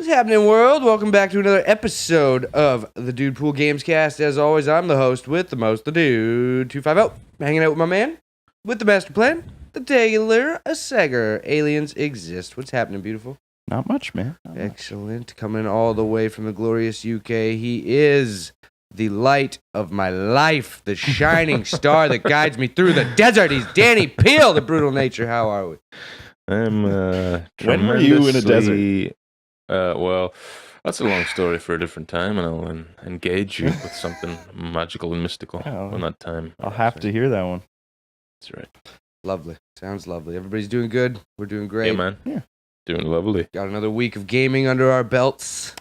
What's happening, world? Welcome back to another episode of the DUDEPOOL Gamescast. As always, I'm the host with the most, the Dude 250, hanging out with my man with the master plan, the Taylor Sager. Aliens exist. What's happening, beautiful? Not much, man. Not much. Excellent. Coming all the way from the glorious UK. He is the light of my life, the shining star that guides me through the desert. He's Danny Peel, the brutal nature. How are we? I'm When were you in a desert? Well, that's a long story for a different time, and I'll engage you with something magical and mystical when that time. I'll have to hear that one. That's right. Lovely. Sounds lovely. Everybody's doing good. We're doing great. Yeah, man. Yeah. Doing lovely. Got another week of gaming under our belts.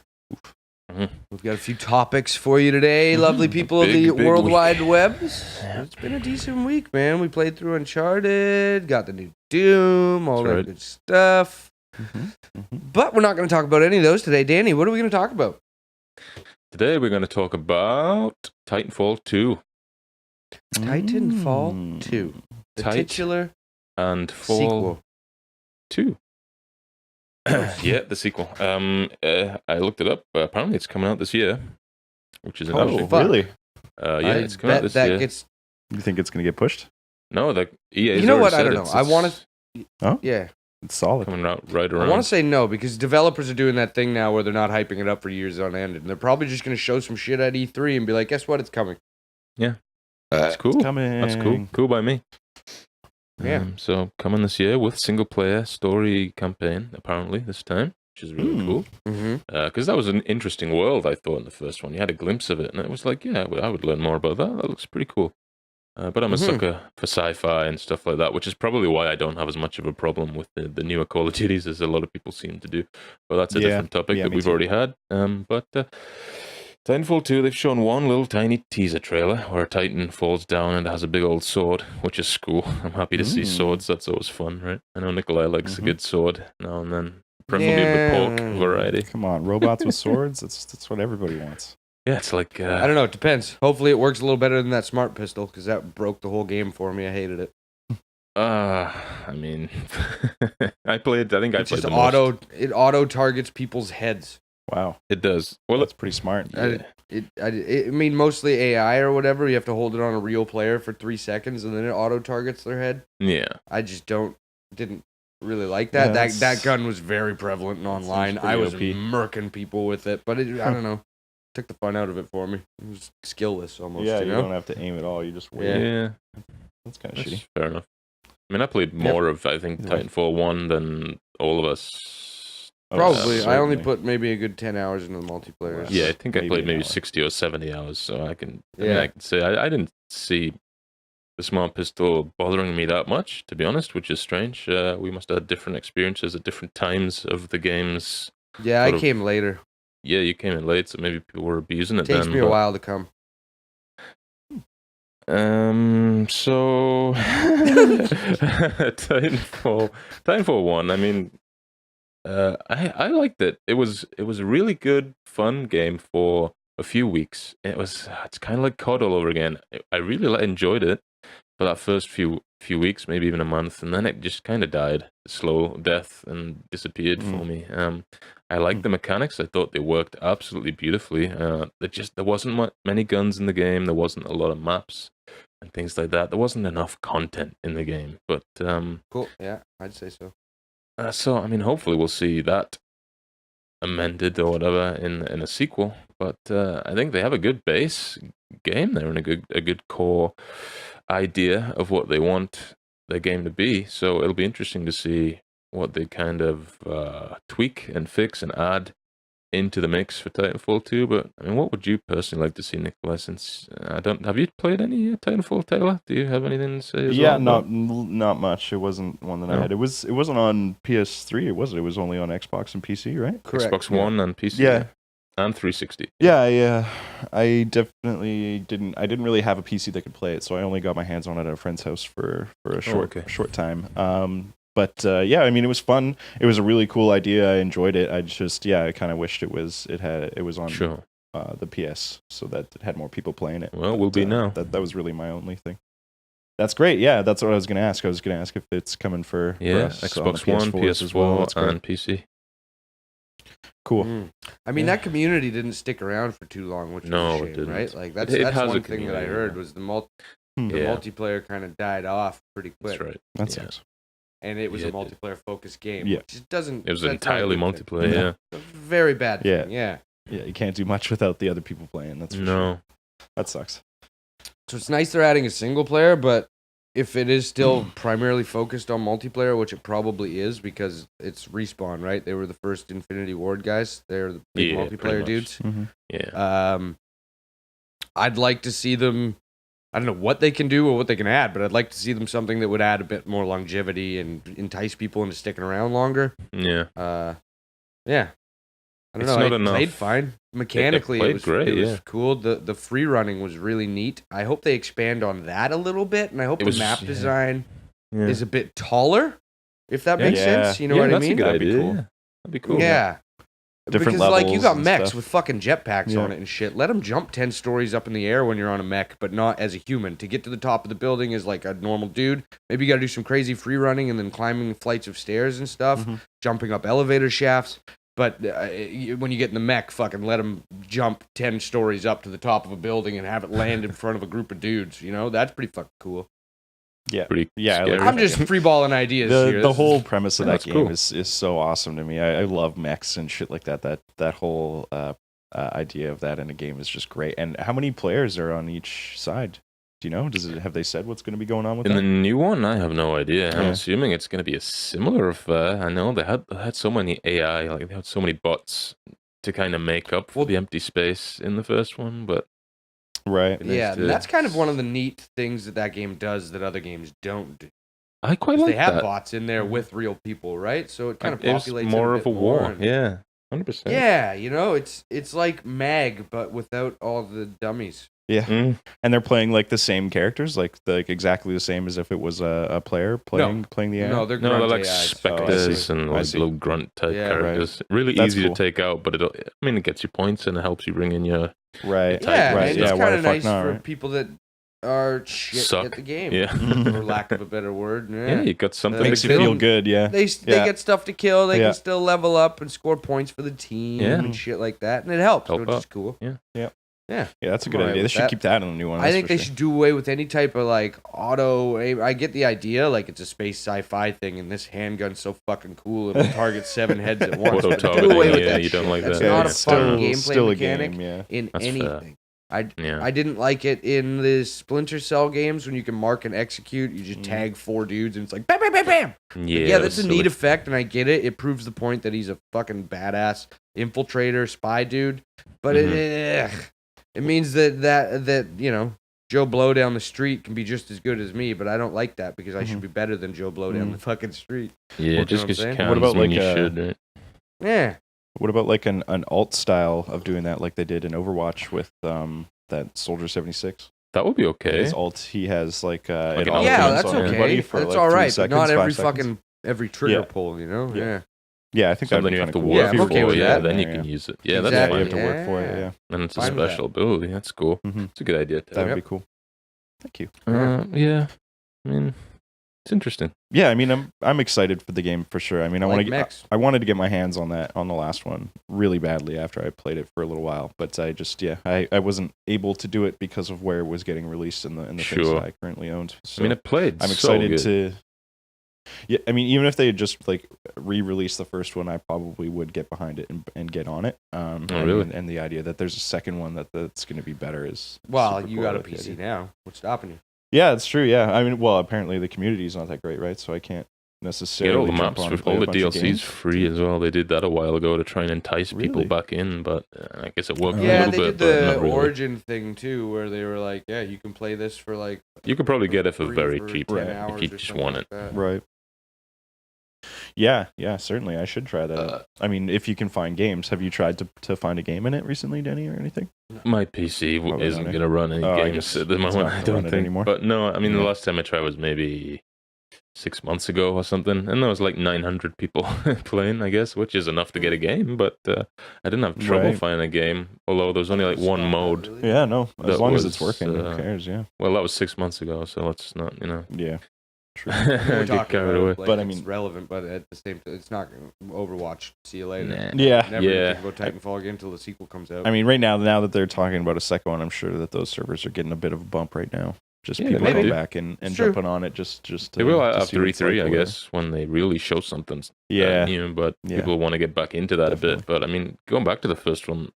Mm-hmm. We've got a few topics for you today, lovely people of the big World week. Wide Webs. It's been a decent week, man. We played through Uncharted, got the new Doom, all That's that right. good stuff. Mm-hmm. But we're not going to talk about any of those today. Danny, what are we going to talk about? Today we're going to talk about Titanfall 2 Titanfall 2. The Tight titular and Fall sequel. 2. Yeah, the sequel. I looked it up. Apparently, it's coming out this year, which is Oh, interesting. fuck. Really? Yeah, I it's coming out bet this that year. gets... You think it's going to get pushed? No, the EA. You know what? I don't know. I want to... Oh? Yeah. It's solid. coming out right I around. want to say no, because developers are doing that thing now where they're not hyping it up for years on end, and they're probably just going to show some shit at E3 and be like, guess what? It's coming. That's cool. It's coming. That's cool. Cool by me. Yeah. So coming this year with single player story campaign, apparently this time, which is really cool. Mm-hmm. Because that was an interesting world, I thought, in the first one. You had a glimpse of it, and it was like, yeah, I would learn more about that. That looks pretty cool. But I'm a sucker for sci-fi and stuff like that, which is probably why I don't have as much of a problem with the newer Call of Duties as a lot of people seem to do. But that's a different topic that me we've too. already had. But Titanfall 2, they've shown one little tiny teaser trailer where a Titan falls down and has a big old sword, which is cool. I'm happy to see swords. That's always fun, right? I know Nikolai likes a good sword now and then. Preferably the pork variety. Come on, robots with swords? That's what everybody wants. Yeah, it's like... I don't know. It depends. Hopefully, it works a little better than that smart pistol, because that broke the whole game for me. I hated it. I mean, I played the It's just most. it auto targets people's heads. Wow. It does. Well, That's pretty smart. yeah. I mean, mostly AI or whatever. You have to hold it on a real player for 3 seconds, and then it auto targets their head. Yeah. I just didn't really like that. Yeah, that gun was very prevalent and online. pretty I was OP. murking people with it, but I don't know. Took the fun out of it for me. It was skillless almost. Yeah, you you know? don't have to aim at all. You just wait. Yeah. That's kind of That's shitty. fair enough. I mean, I played more of, I think, Yeah. Titanfall 1 than all of us. Probably. I only certainly. put maybe a good 10 hours into the multiplayer. Wow. Yeah, I think I Maybe played an maybe hour. 60 or 70 hours, so I can say I didn't see the smart pistol bothering me that much, to be honest, which is strange. We must have had different experiences at different times of the games. Yeah, sort I of- came later. Yeah, you came in late, so maybe people were abusing it Takes then. me a but- while to come. So Titanfall 1. I mean, I liked it. It was a really good, fun game for a few weeks. It's kind of like COD all over again. I really enjoyed it for that first few weeks, maybe even a month, and then it just kind of died, slow death, and disappeared for me. I liked the mechanics. I thought they worked absolutely beautifully. There wasn't many guns in the game. There wasn't a lot of maps and things like that. There wasn't enough content in the game. But Cool. Yeah, I'd say so. so I mean, hopefully we'll see that amended or whatever in a sequel. But I think they have a good base game there and a good core idea of what they want their game to be. So it'll be interesting to see what they kind of tweak and fix and add into the mix for Titanfall 2. But I mean, what would you personally like to see, Nikolai? Since have you played any Titanfall, Taylor? Do you have anything to say? As Yeah, well? not much. It wasn't one that I No. had. It wasn't on PS3, was it? It was only on Xbox and PC, right? Correct. Xbox One and PC. Yeah. And 360. Yeah. I definitely didn't. I didn't really have a PC that could play it, so I only got my hands on it at a friend's house for a short time. But yeah, I mean, it was fun. It was a really cool idea. I enjoyed it. I kind of wished it was on Sure. the PS so that it had more people playing it. Well, we'll be now. That was really my only thing. That's great. Yeah, that's what I was going to ask. I was going to ask if it's coming for Yeah, us Xbox on One, the PS4s as well. PS4, That's great. and PC. Cool. I mean, Yeah. that community didn't stick around for too long, which No, was a it shame, didn't. right? Like that's It that's has a one thing that I community, heard yeah. was the Yeah. multiplayer kind of died off pretty quick, That's right. That Yeah. sucks. and it was Yeah, a it did. multiplayer focused game. Yeah. Which doesn't. It was that's not a entirely good thing. multiplayer. Yeah. A very bad Yeah. thing. Yeah. Yeah, you can't do much without the other people playing. That's for No. sure. That sucks. So it's nice they're adding a single player, but if it is still primarily focused on multiplayer, which it probably is because it's Respawn, right? They were the first Infinity Ward guys. They're the big Yeah, pretty multiplayer much. dudes. Mm-hmm. Yeah. I'd like to see them. I don't know what they can do or what they can add, but I'd like to see them something that would add a bit more longevity and entice people into sticking around longer. Yeah. Yeah. I don't It's know. not It played enough. fine. Mechanically, played it was great, It was yeah. cool. The free running was really neat. I hope they expand on that a little bit, and I hope It the was- map yeah. design Yeah. is a bit taller, if that Yeah. makes Yeah. sense. You know Yeah, what I that's mean? a good That'd be idea. cool. Yeah. That'd be cool. Yeah. Different because like you levels got and mechs stuff. with fucking jetpacks Yeah. on it and shit. Let them jump 10 stories up in the air when you're on a mech, but not as a human. To get to the top of the building as like a normal dude, maybe you got to do some crazy free running and then climbing flights of stairs and stuff, Mhm. jumping up elevator shafts. But when you get in the mech, fucking let them jump 10 stories up to the top of a building and have it land in front of a group of dudes. You know, that's pretty fucking cool. Yeah. Pretty Yeah, I scary. like I'm just freeballing ideas here. The This whole is- premise of Yeah, that it's game cool. is so awesome to me. I love mechs and shit like that. That whole idea of that in a game is just great. And how many players are on each side? Do you know? Have they said what's going to be going on with In the that? new one, I have no idea. I'm Yeah. assuming it's going to be a similar affair. I know they had so many AI, like they had so many bots to kind of make up for Well- the empty space in the first one, but Right. it'd be nice Yeah, to- and that's kind of one of the neat things that game does that other games don't do. I quite 'Cause like they have that. bots in there with real people, right? So it kind of It was populates more it of a bit war. more and- Yeah, 100%. Yeah, you know, it's like Mag, but without all the dummies. Yeah. Mm. And they're playing like the same characters, like exactly the same as if it was a player playing the AI. No, they're No, they're grunt like AIs. specters and I like see. little grunt type Yeah, right. characters. Really That's easy cool. to take out, but it gets you points and it helps you bring in your Right. type, Yeah, right. and Yeah, it's why kind the of fuck nice not, for right? people that are shit Suck. at the game, Yeah. for lack of a better word. yeah, Yeah. you got something Makes to you They feel don't- good, yeah. They Yeah. get stuff to kill. They Yeah. can still level up and score points for the team Yeah. and shit like that, and it helps, Help which is out. cool. Yeah, that's a I'm good alright idea. They with should that. keep that in the new one. I that's think for they sure. should do away with any type of like auto aim. I get the idea, like it's a space sci-fi thing, and this handgun's so fucking cool it'll target 7 heads at once. Auto But do targeting, away with yeah, that you don't shit. like That's that. Yeah, not a it's fun gameplay still mechanic a game, yeah. in That's fair. anything. Yeah. I didn't like it in the Splinter Cell games when you can mark and execute. You just tag 4 dudes and it's like bam, bam, bam, bam. Yeah, that's a neat effect, and I get it. It proves the point that he's a fucking badass infiltrator, spy dude. But it means that you know Joe Blow down the street can be just as good as me, but I don't like that because I should be better than Joe Blow down the fucking street. Yeah, You just know what I'm because you saying? can. What about, when like, you should, right? Yeah, What about like an alt style of doing that, like they did in Overwatch with that Soldier 76? That would be okay. His alt, he has like Like it an all yeah, Ultimate turns that's on on everybody okay. for That's like all 3 right, but seconds, not 5 every seconds. every trigger Yeah. pull, you know? Yeah. Yeah, I think that'd Something be you have to kinda cool. work Yeah, I'm for. okay with yeah, that. then you Yeah, can yeah. use it. Yeah, Exactly. that's Yeah, you fine. have to work for it. Yeah, And it's a Fine with that. special ability. That's cool. Mhm. It's a good idea. that would Yep. be cool. Thank you. Yeah. I mean, it's interesting. Yeah, I mean, I'm excited for the game for sure. I mean, Mechs. I wanted to get my hands on the last one really badly after I played it for a little while, but I just I wasn't able to do it because of where it was getting released in the things Sure. that I currently owned. So I mean, it played. I'm so excited good. to. Yeah, I mean, even if they had just like re-released the first one, I probably would get behind it and get on it. Really? And the idea that there's a second one that's going to be better is Well, super you cool. got a I like the PC idea. now. What's stopping you? Yeah, it's true. Yeah, I mean, well, apparently the community is not that great, right? So I can't Get necessarily all the jump maps on for and play all a the bunch of DLCs games. free as well. They did that a while ago to try and entice people Really? back in, but I guess it worked a Yeah, little they bit. did but the not really. Origin thing too, where they were like, "Yeah, you can play this for like You could probably get it for free very for cheap 10 right, if hours you or just something want like it. that. Right. Yeah, certainly. I should try that. out. I mean, if you can find games, have you tried to find a game in it recently, Denny, or anything? My PC Probably isn't not, eh? going to run any Oh, I games guess at the it's moment. not I gonna don't run it think. anymore. But no, I mean, the Yeah. last time I tried was maybe 6 months ago or something, and there was like 900 people playing, I guess, which is enough to get a game. But I didn't have trouble Right. finding a game, although there was only like one mode. Really? Yeah, no. As That long as it's was, working, who cares? Yeah. Well, that was 6 months ago, so let's not, Yeah. True. I know we're Get talking carried about away. it, like, But I it's mean- relevant, but at the same time, it's not Overwatch. See you later. Nah. Yeah. Never Yeah. think about Titanfall again until the sequel comes out. I mean, right now that they're talking about a second one, I'm sure that those servers are getting a bit of a bump right now. Just Yeah, people they going do. back and It's true. jumping on it just They will to see after what it's E3, like I or guess, when they really show something Yeah. new. But Yeah. people want to get back into that a Definitely. bit. But I mean, going back to the first one,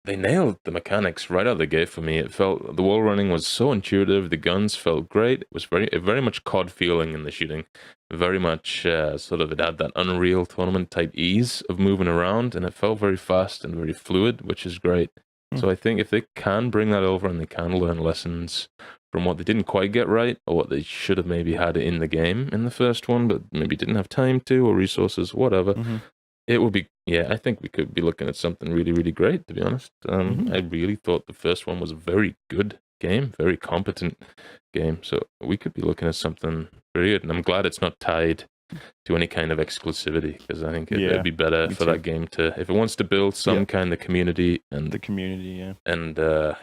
they nailed the mechanics right out of the gate for me. It felt the wall running was so intuitive. The guns felt great. It was very much COD feeling in the shooting. Very much sort of it had that Unreal Tournament type ease of moving around, and it felt very fast and very fluid, which is great. So I think if they can bring that over and they can learn lessons from what they didn't quite get right, or what they should have maybe had in the game in the first one, but maybe didn't have time to, or resources, whatever, it would be, I think we could be looking at something really, really great, to be honest. I really thought the first one was a very good game, very competent game. So we could be looking at something very good. And I'm glad it's not tied to any kind of exclusivity, because I think it'd be better for that game to, if it wants to build some kind of community and the community, and you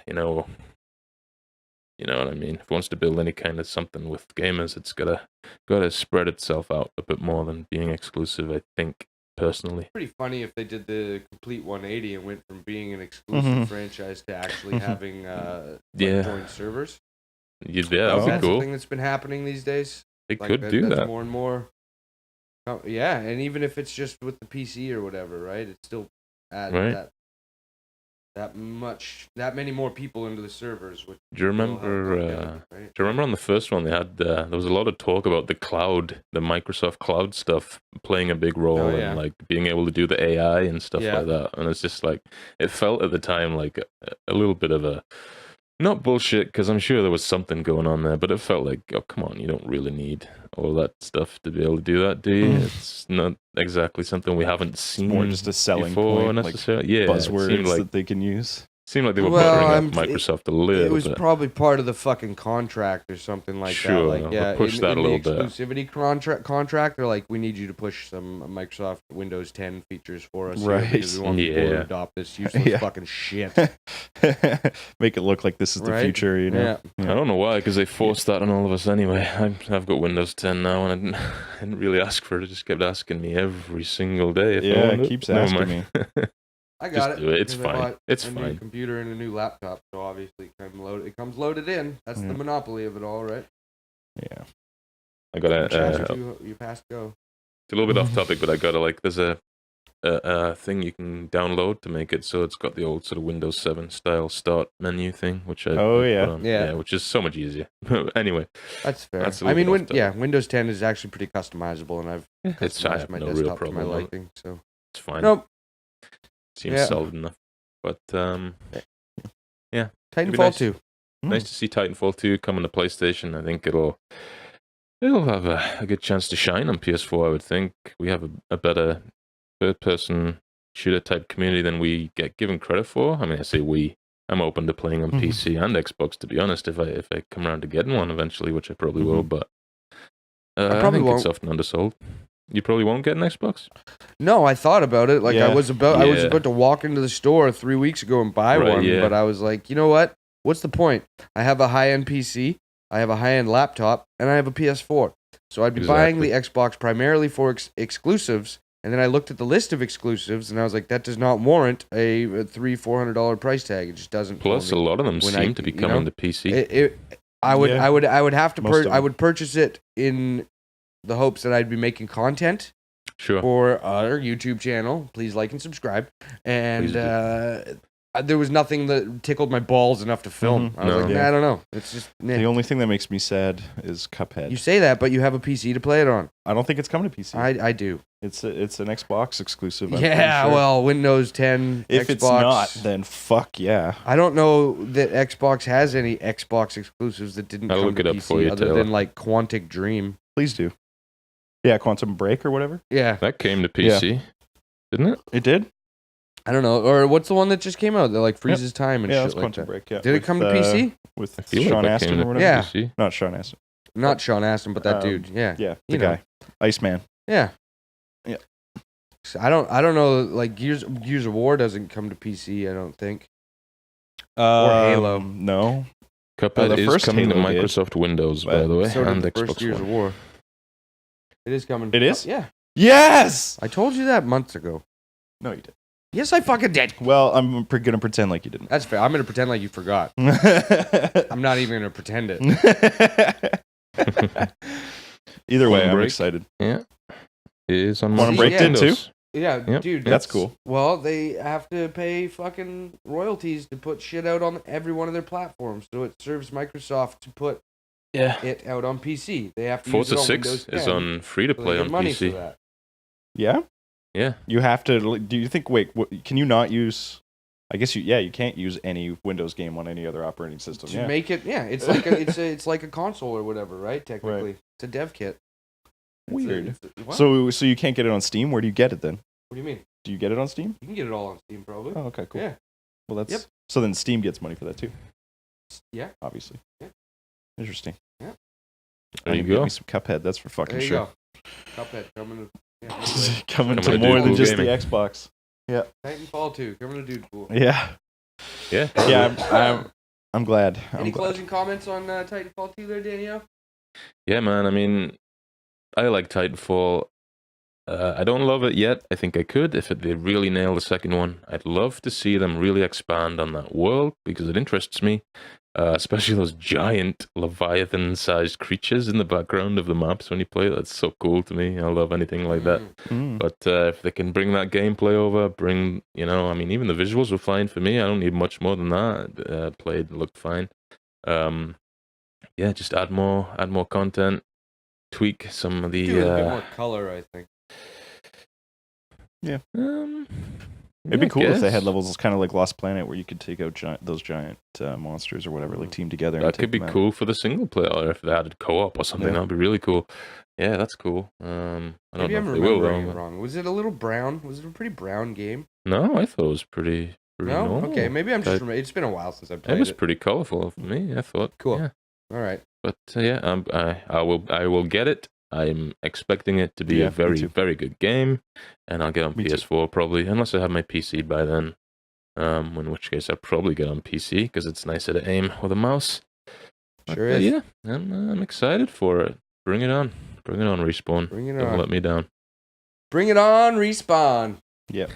know what I mean. If it wants to build any kind of something with gamers, it's gotta spread itself out a bit more than being exclusive, I think, personally. Pretty funny if they did the complete 180 and went from being an exclusive franchise to actually having joint servers. That would be That's cool. something that's been happening these days. They could do that's that. more and more. Yeah, and even if it's just with the PC or whatever, right? It's still add that many more people into the servers. Which Do you remember? Do you remember on the first one they had? There was a lot of talk about the cloud, the Microsoft Cloud stuff playing a big role, and like being able to do the AI and stuff like that. And it's just like it felt at the time like a little bit of a not bullshit, because I'm sure there was something going on there, but it felt like, oh come on, you don't really need all that stuff to be able to do that, do you? It's not exactly something we haven't seen. more just a selling before point, necessarily. like buzzwords that they can use. Seemed like they were buttering up Microsoft a little bit. It was probably part of the fucking contract or something like that. Like, push that a little bit. Exclusivity contract, they're like, we need you to push some Microsoft Windows 10 features for us, right? Here because we want people to adopt this useless fucking shit. Make it look like this is the future, you know? I don't know why, because they forced that on all of us anyway. I've got Windows 10 now, and I didn't really ask for it. It just kept asking me every single day. If I wanted it keeps asking me. I got Just do it. It's fine. It's a fine. new computer and a new laptop, so obviously it comes loaded in. That's the monopoly of it all, right? Yeah. I got you passed go. It's a little bit off topic, but I got there's a thing you can download to make it so it's got the old sort of Windows 7 style start menu thing, which I put on. Which is so much easier. Anyway, that's fair. I mean, Windows 10 is actually pretty customizable, and I've customized my desktop to my liking, so it's fine. Nope. Seems solid enough. But Titanfall 2. Nice to see Titanfall 2 coming to PlayStation. I think it'll have a good chance to shine on PS4, I would think. We have a better third-person shooter type community than we get given credit for. I mean, I say we. I'm open to playing on PC and Xbox, to be honest, if I come around to getting one eventually, which I probably will, but I think it's often undersold. You probably won't get an Xbox? No, I thought about it. Like I was about to walk into the store 3 weeks ago and buy one, but I was like, you know what? What's the point? I have a high-end PC, I have a high-end laptop, and I have a PS4. So I'd be buying the Xbox primarily for exclusives, and then I looked at the list of exclusives, and I was like, that does not warrant a $300-400 price tag. It just doesn't. Plus, a lot of them seem to be coming to PC. I would have to I would purchase it in the hopes that I'd be making content for our YouTube channel. Please like and subscribe. And there was nothing that tickled my balls enough to film. I was like, I don't know. It's just the only thing that makes me sad is Cuphead. You say that, but you have a PC to play it on. I don't think it's coming to PC. I do. It's an Xbox exclusive. Well, Windows 10. If Xbox, it's not, then fuck yeah. I don't know that Xbox has any Xbox exclusives that didn't come to PC other than like Quantic Dream. Please do. Yeah, Quantum Break or whatever. Yeah. That came to PC, didn't it? It did? I don't know. Or what's the one that just came out that like freezes time and shit like Quantum that? Break, yeah. Did it come to PC? With Sean Astin or whatever? Yeah. PC. Not Sean Astin. Not Sean Astin, but that dude. Yeah. Yeah, the guy. Iceman. Yeah. Yeah. I don't know, like Gears of War doesn't come to PC, I don't think. Or Halo. No. Cuphead the is first coming to Halo did, Microsoft Windows, by but the way, So and did the first Xbox Gears of One. War. It is coming. It is? Yeah. Yes! I told you that months ago. No, you didn't. Yes, I fucking did. Well, I'm gonna pretend like you didn't. That's fair. I'm going to pretend like you forgot. Either I'm not even going to pretend it. way, I'm Break. excited. Yeah. It is on Quantum See, Break yeah. did too? Windows. Yeah, Yep. dude. That's cool. Well, they have to pay fucking royalties to put shit out on every one of their platforms. So it serves Microsoft to put Yeah. it out on PC. They have to Forza use it on 6 Windows 10. is on free to so they play get on money for PC. that. Yeah? Yeah. You have to. Do you think? Wait, can you not use? I guess you. Yeah, you can't use any Windows game on any other operating system. To Yeah. make it, it's like it's like a console or whatever, right? Technically, Right. it's a dev kit. It's Weird. what? So you can't get it on Steam. Where do you get it then? What do you mean? Do you get it on Steam? You can get it all on Steam, probably. Oh, okay, cool. Yeah. Well, that's Yep. so then Steam gets money for that too. Yeah. Obviously. Yeah. Interesting. Yeah. There you Get go. me some Cuphead. That's for fucking There you sure. go. Cuphead coming to Coming Coming to to more Dude than Pool just Gaming. the Xbox. Titanfall 2 coming to Dudepool. Yeah. Yeah. Yeah. I'm glad. Any I'm glad. closing comments on Titanfall 2 there, Danielle? Yeah, man. I mean, I like Titanfall. I don't love it yet. I think I could if they really nail the second one. I'd love to see them really expand on that world because it interests me, especially those giant Leviathan-sized creatures in the background of the maps when you play. That's so cool to me. I love anything like that. Mm. But if they can bring that gameplay over, I mean, even the visuals were fine for me. I don't need much more than that. Played, looked fine. Yeah, just add more content, tweak some of the. Do a bit more color, I think. It'd be cool if they had guess. levels kind of like Lost Planet where you could take out those giant monsters or whatever, like team together. and That take could be them out. cool for the single player, or if they added co-op or something. Yeah. That'd be really cool. Yeah, that's cool. I don't Maybe know I'm if they will. remembering Though, it wrong. Was it a little brown? Was it a pretty brown game? No, I thought it was pretty No? normal. Okay, maybe I'm just... But It's been a while since I've It played was it. pretty colorful for me. I thought. Cool. Yeah. All right. But yeah, I will get it. I'm expecting it to be Yeah, a me very too. very good game, and I'll get on Me too. PS4 probably, unless I have my PC by then. In which case I'll probably get on PC because it's nicer to aim with a mouse. Sure But, is. yeah, I'm excited for it. Bring it on, Respawn. Bring it Don't on. let me down. Bring it on, Respawn. Yeah,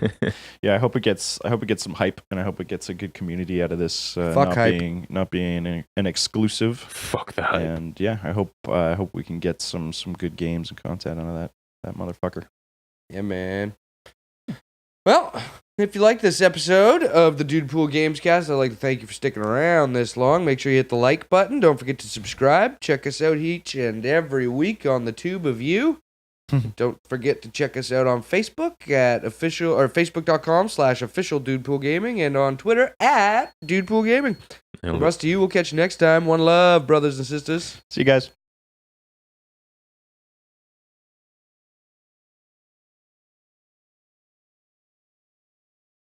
I hope it gets some hype, and I hope it gets a good community out of this. Fuck not hype. Not being an exclusive. Fuck the hype. And yeah, I hope we can get some good games and content out of that motherfucker. Yeah, man. Well, if you like this episode of the Dudepool Gamescast, I'd like to thank you for sticking around this long. Make sure you hit the like button. Don't forget to subscribe. Check us out each and every week on the Tube of You. Don't forget to check us out on Facebook at facebook.com/official Dudepool Gaming and on Twitter at Dudepool Gaming. Nailed From it. us to you, we'll catch you next time. One love, brothers and sisters. See you guys.